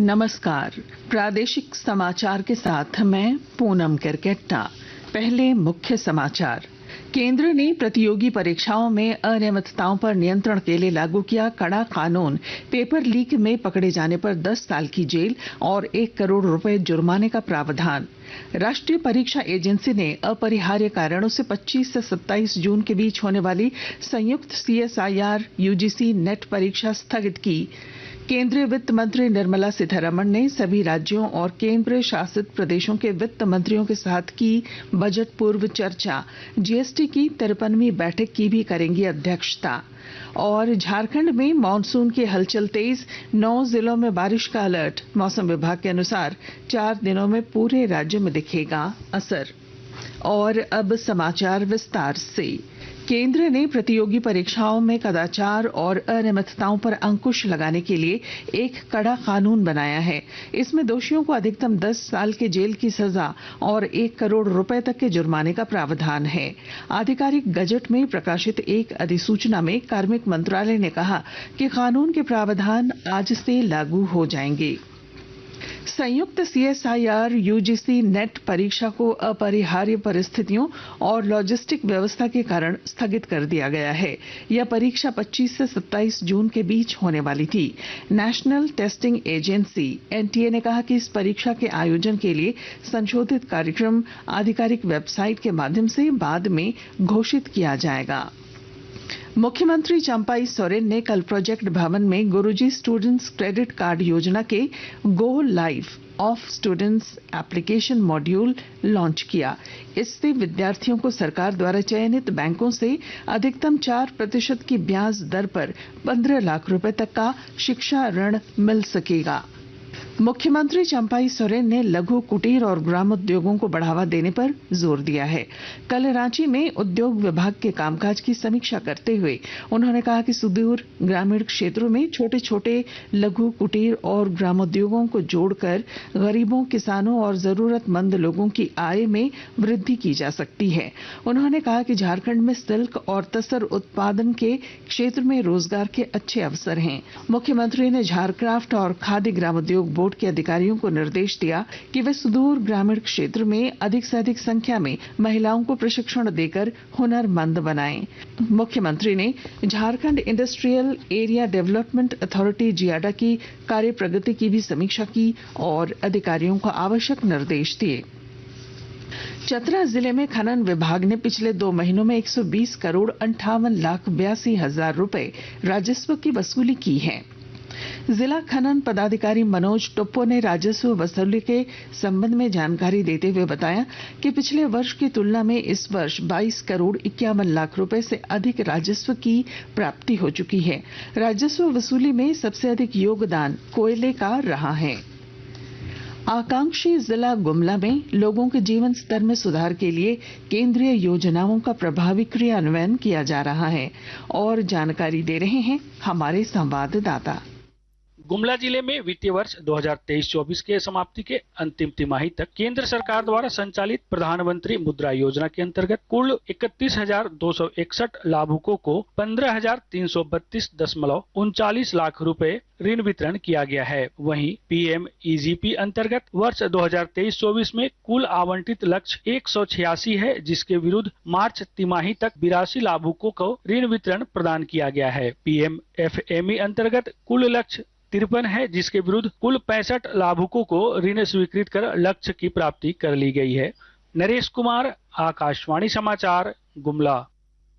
नमस्कार। प्रादेशिक समाचार के साथ मैं पूनम केरकेट्टा। पहले मुख्य समाचार। केंद्र ने प्रतियोगी परीक्षाओं में अनियमितताओं पर नियंत्रण के लिए लागू किया कड़ा कानून। पेपर लीक में पकड़े जाने पर 10 साल की जेल और 1 करोड़ रुपए जुर्माने का प्रावधान। राष्ट्रीय परीक्षा एजेंसी ने अपरिहार्य कारणों से 25 से 27 जून के बीच होने वाली संयुक्त CSIR UGC नेट परीक्षा स्थगित की। केंद्रीय वित्त मंत्री निर्मला सीतारमण ने सभी राज्यों और केंद्र शासित प्रदेशों के वित्त मंत्रियों के साथ की बजट पूर्व चर्चा। GST की 53वीं बैठक की भी करेंगी अध्यक्षता। और झारखंड में मानसून की हलचल तेज, 9 जिलों में बारिश का अलर्ट। मौसम विभाग के अनुसार 4 दिनों में पूरे राज्य में दिखेगा असर। और अब समाचार विस्तार से। केंद्र ने प्रतियोगी परीक्षाओं में कदाचार और अनियमितताओं पर अंकुश लगाने के लिए एक कड़ा कानून बनाया है। इसमें दोषियों को अधिकतम 10 साल के जेल की सजा और 1 करोड़ रुपए तक के जुर्माने का प्रावधान है। आधिकारिक गजट में प्रकाशित एक अधिसूचना में कार्मिक मंत्रालय ने कहा कि कानून के प्रावधान आज से लागू हो जाएंगे। संयुक्त CSIR UGC नेट परीक्षा को अपरिहार्य परिस्थितियों और लॉजिस्टिक व्यवस्था के कारण स्थगित कर दिया गया है। यह परीक्षा 25 से 27 जून के बीच होने वाली थी। नेशनल टेस्टिंग एजेंसी NTA ने कहा कि इस परीक्षा के आयोजन के लिए संशोधित कार्यक्रम आधिकारिक वेबसाइट के माध्यम से बाद में घोषित किया जाएगा। मुख्यमंत्री चंपाई सोरेन ने कल प्रोजेक्ट भवन में गुरुजी स्टूडेंट्स क्रेडिट कार्ड योजना के go live of students application module launch किया। इससे विद्यार्थियों को सरकार द्वारा चयनित बैंकों से अधिकतम 4% की ब्याज दर पर 15 लाख रुपए तक का शिक्षा ऋण मिल सकेगा। मुख्यमंत्री चंपाई सोरेन ने लघु कुटीर और ग्रामोद्योगों को बढ़ावा देने पर जोर दिया है। कल रांची में उद्योग विभाग के कामकाज की समीक्षा करते हुए उन्होंने कहा कि सुदूर ग्रामीण क्षेत्रों में छोटे छोटे लघु कुटीर और ग्रामोद्योगों को जोड़कर गरीबों, किसानों और जरूरतमंद लोगों की आय में वृद्धि की जा सकती है। उन्होंने कहा कि झारखंड में सिल्क और तसर उत्पादन के क्षेत्र में रोजगार के अच्छे अवसर हैं। मुख्यमंत्री ने झारक्राफ्ट और खादी ग्रामोद्योग बोर्ड के अधिकारियों को निर्देश दिया कि वे सुदूर ग्रामीण क्षेत्र में अधिक से अधिक संख्या में महिलाओं को प्रशिक्षण देकर हुनरमंद बनाएं। मुख्यमंत्री ने Jharkhand industrial area development authority JIADA की कार्य प्रगति की भी समीक्षा की और अधिकारियों को आवश्यक निर्देश दिए। चतरा जिले में खनन विभाग ने पिछले 2 महीनों में 120 करोड़ 58,82,000 रुपए राजस्व की वसूली की है। जिला खनन पदाधिकारी मनोज टोप्पो ने राजस्व वसूली के संबंध में जानकारी देते हुए बताया कि पिछले वर्ष की तुलना में इस वर्ष 22 करोड़ 51 लाख रुपए से अधिक राजस्व की प्राप्ति हो चुकी है। राजस्व वसूली में सबसे अधिक योगदान कोयले का रहा है। आकांक्षी जिला गुमला में लोगों के जीवन स्तर में सुधार के लिए केंद्रीय योजनाओं का प्रभावी क्रियान्वयन किया जा रहा है और जानकारी दे रहे हैं हमारे संवाददाता। गुमला जिले में वित्तीय वर्ष 2023-24 के समाप्ति के अंतिम तिमाही तक केंद्र सरकार द्वारा संचालित प्रधानमंत्री मुद्रा योजना के अंतर्गत कुल 31,261 लाभुकों को 15,332.39 लाख रुपए ऋण वितरण किया गया है। वहीं PMEGP अंतर्गत वर्ष 2023-24 में कुल आवंटित लक्ष्य 186 है, जिसके विरुद्ध मार्च तिमाही तक 82 लाभुकों को ऋण वितरण प्रदान किया गया है। PMFME अंतर्गत कुल लक्ष्य 53 है, जिसके विरुद्ध कुल 65 लाभुकों को ऋण स्वीकृत कर लक्ष्य की प्राप्ति कर ली गई है। नरेश कुमार, आकाशवाणी समाचार, गुमला।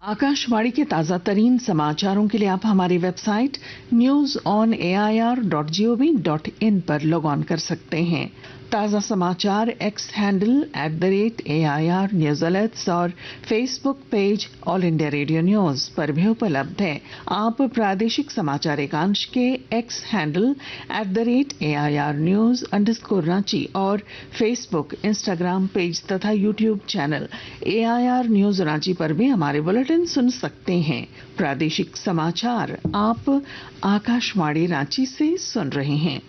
आकाशवाणी के ताजा तरीन समाचारों के लिए आप हमारी वेबसाइट newsonair.gov.in पर लॉग ऑन कर सकते हैं। ताजा समाचार X handle @AIR news alerts और Facebook page All India Radio news पर भी उपलब्ध है। आप प्रादेशिक समाचार एकांश के X हैंडल @AIR न्यूज_रांची और फेसबुक, इंस्टाग्राम पेज तथा YouTube channel AIR news Ranchi पर भी हमारे बुलेटिन सुन सकते हैं। प्रादेशिक समाचार आप आकाशवाणी रांची से सुन रहे हैं।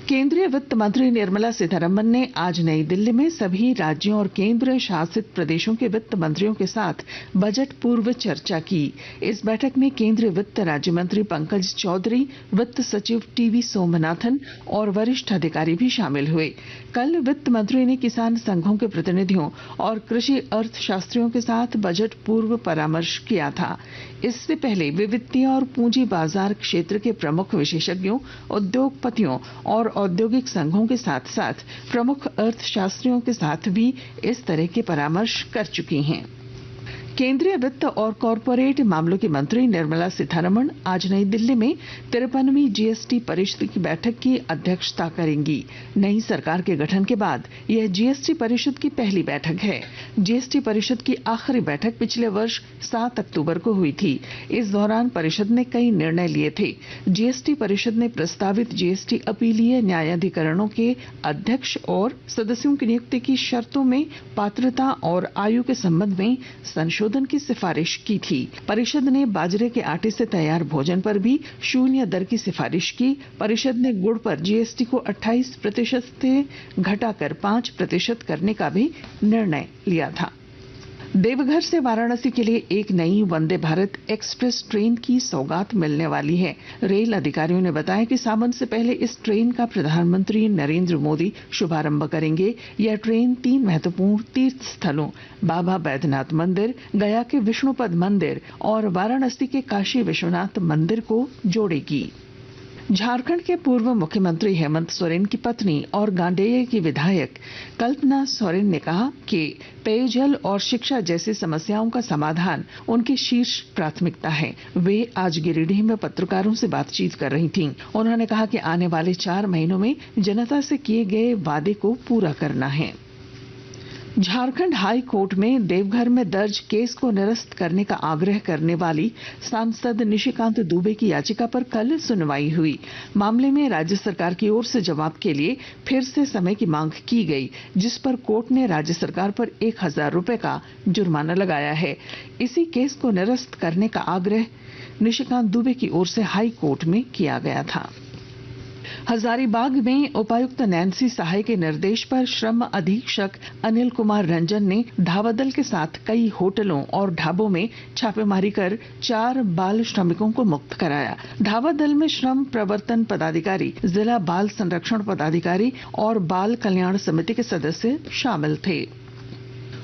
केंद्रीय वित्त मंत्री निर्मला सीतारमण ने आज नई दिल्ली में सभी राज्यों और केंद्र शासित प्रदेशों के वित्त मंत्रियों के साथ बजट पूर्व चर्चा की। इस बैठक में केंद्रीय वित्त राज्य मंत्री पंकज चौधरी, वित्त सचिव टीवी सोमनाथन और वरिष्ठ अधिकारी भी शामिल हुए। कल वित्त मंत्री ने किसान संघों के प्रतिनिधियों और कृषि अर्थशास्त्रियों के साथ बजट पूर्व परामर्श किया था। इससे पहले वे वित्तीय और पूंजी बाजार क्षेत्र के प्रमुख विशेषज्ञों, उद्योगपतियों और औद्योगिक संघों के साथ साथ प्रमुख अर्थशास्त्रियों के साथ भी इस तरह के परामर्श कर चुकी हैं। केंद्रीय वित्त और कॉरपोरेट मामलों की मंत्री निर्मला सीतारमण आज नई दिल्ली में 53वीं जीएसटी परिषद की बैठक की अध्यक्षता करेंगी। नई सरकार के गठन के बाद यह जीएसटी परिषद की पहली बैठक है। जीएसटी परिषद की आखिरी बैठक पिछले वर्ष 7 अक्टूबर को हुई थी। इस दौरान परिषद ने कई निर्णय लिए थे। जीएसटी परिषद ने प्रस्तावित जीएसटी अपीलीय न्यायाधिकरणों के अध्यक्ष और सदस्यों की नियुक्ति की शर्तों में पात्रता और आयु के संबंध में संशोधन की सिफारिश की थी। परिषद ने बाजरे के आटे से तैयार भोजन पर भी 0 दर की सिफारिश की। परिषद ने गुड़ पर जीएसटी को 28% से घटाकर 5% करने का भी निर्णय लिया था। देवघर से वाराणसी के लिए एक नई वंदे भारत एक्सप्रेस ट्रेन की सौगात मिलने वाली है। रेल अधिकारियों ने बताया कि सावन से पहले इस ट्रेन का प्रधानमंत्री नरेंद्र मोदी शुभारंभ करेंगे। यह ट्रेन 3 महत्वपूर्ण तीर्थ स्थलों बाबा बैद्यनाथ मंदिर, गया के विष्णुपद मंदिर और वाराणसी के काशी विश्वनाथ मंदिर को जोड़ेगी। झारखंड के पूर्व मुख्यमंत्री हेमंत सोरेन की पत्नी और गांडेय की विधायक कल्पना सोरेन ने कहा कि पेयजल और शिक्षा जैसी समस्याओं का समाधान उनकी शीर्ष प्राथमिकता है। वे आज गिरिडीह में पत्रकारों से बातचीत कर रही थीं। उन्होंने कहा कि आने वाले 4 महीनों में जनता से किए गए वादे को पूरा करना है। झारखंड हाई कोर्ट में देवघर में दर्ज केस को निरस्त करने का आग्रह करने वाली सांसद निशिकांत दुबे की याचिका पर कल सुनवाई हुई। मामले में राज्य सरकार की ओर से जवाब के लिए फिर से समय की मांग की गई, जिस पर कोर्ट ने राज्य सरकार पर 1000 रुपए का जुर्माना लगाया है। इसी केस को निरस्त करने का आग्रह निशिकांत दुबे की ओर से हाई कोर्ट में किया गया था। हजारीबाग में उपायुक्त नैन्सी सहाय के निर्देश पर श्रम अधीक्षक अनिल कुमार रंजन ने धावादल के साथ कई होटलों और ढाबों में छापेमारी कर 4 बाल श्रमिकों को मुक्त कराया। धावादल में श्रम प्रवर्तन पदाधिकारी, जिला बाल संरक्षण पदाधिकारी और बाल कल्याण समिति के सदस्य शामिल थे।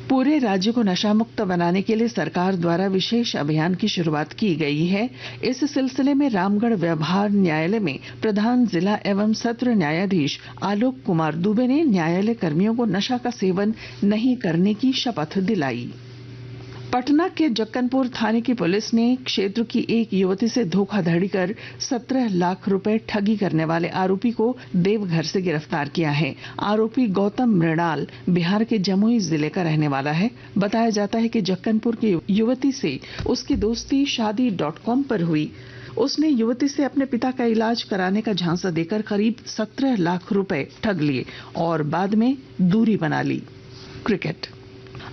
पूरे राज्य को नशा मुक्त बनाने के लिए सरकार द्वारा विशेष अभियान की शुरुआत की गई है। इस सिलसिले में रामगढ़ व्यवहार न्यायालय में प्रधान जिला एवं सत्र न्यायाधीश आलोक कुमार दुबे ने न्यायालय कर्मियों को नशा का सेवन नहीं करने की शपथ दिलाई। पटना के जक्कनपुर थाने की पुलिस ने क्षेत्र की एक युवती से धोखाधड़ी कर 17 लाख रुपए ठगी करने वाले आरोपी को देवघर से गिरफ्तार किया है। आरोपी गौतम मृणाल बिहार के जमुई जिले का रहने वाला है। बताया जाता है कि जक्कनपुर की युवती से उसकी दोस्ती शादी.com पर हुई। उसने युवती से अपने पिता का इलाज कराने का झांसा देकर करीब 17 लाख रुपए ठग लिए और बाद में दूरी बना ली। क्रिकेट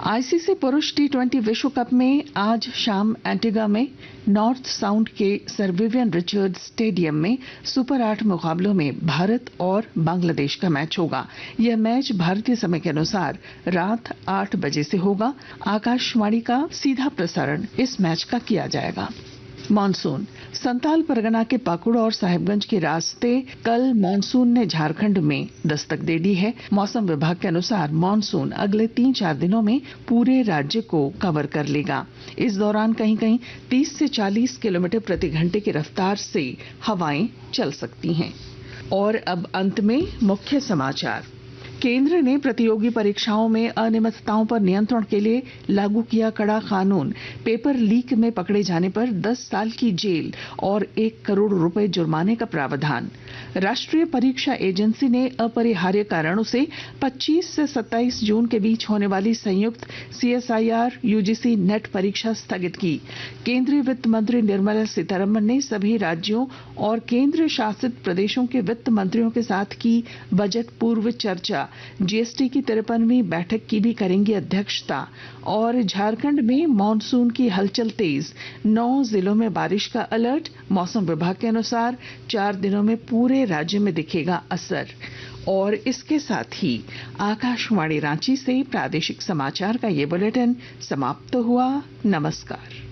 आईसीसी पुरुष T20 विश्व कप में आज शाम एंटीगा में नॉर्थ साउंड के सर विवियन रिचर्ड्स स्टेडियम में सुपर 8 मुकाबलों में भारत और बांग्लादेश का मैच होगा। यह मैच भारतीय समय के अनुसार रात 8 बजे से होगा। आकाशवाणी का सीधा प्रसारण इस मैच का किया जाएगा। मॉनसून संताल परगना के पाकुड़ और साहिबगंज के रास्ते कल मॉनसून ने झारखंड में दस्तक दे दी है। मौसम विभाग के अनुसार मॉनसून अगले 3-4 दिनों में पूरे राज्य को कवर कर लेगा। इस दौरान कहीं कहीं 30 से 40 किलोमीटर प्रति घंटे की रफ्तार से हवाएं चल सकती हैं। और अब अंत में मुख्य समाचार। केंद्र ने प्रतियोगी परीक्षाओं में अनियमितताओं पर नियंत्रण के लिए लागू किया कड़ा कानून। पेपर लीक में पकड़े जाने पर 10 साल की जेल और 1 करोड़ रुपए जुर्माने का प्रावधान। राष्ट्रीय परीक्षा एजेंसी ने अपरिहार्य कारणों से 25 से 27 जून के बीच होने वाली संयुक्त CSIR UGC नेट परीक्षा स्थगित की। केंद्रीय वित्त मंत्री निर्मला सीतारमण ने सभी राज्यों और केंद्र शासित प्रदेशों के वित्त मंत्रियों के साथ की बजट पूर्व चर्चा। जीएसटी की 53वीं बैठक की भी करेंगी अध्यक्षता। और झारखंड में मॉनसून की हलचल तेज, 9 जिलों में बारिश का अलर्ट। मौसम विभाग के अनुसार 4 दिनों में पूरे राज्य में दिखेगा असर। और इसके साथ ही आकाशवाणी रांची से प्रादेशिक समाचार का ये बुलेटिन समाप्त हुआ। नमस्कार।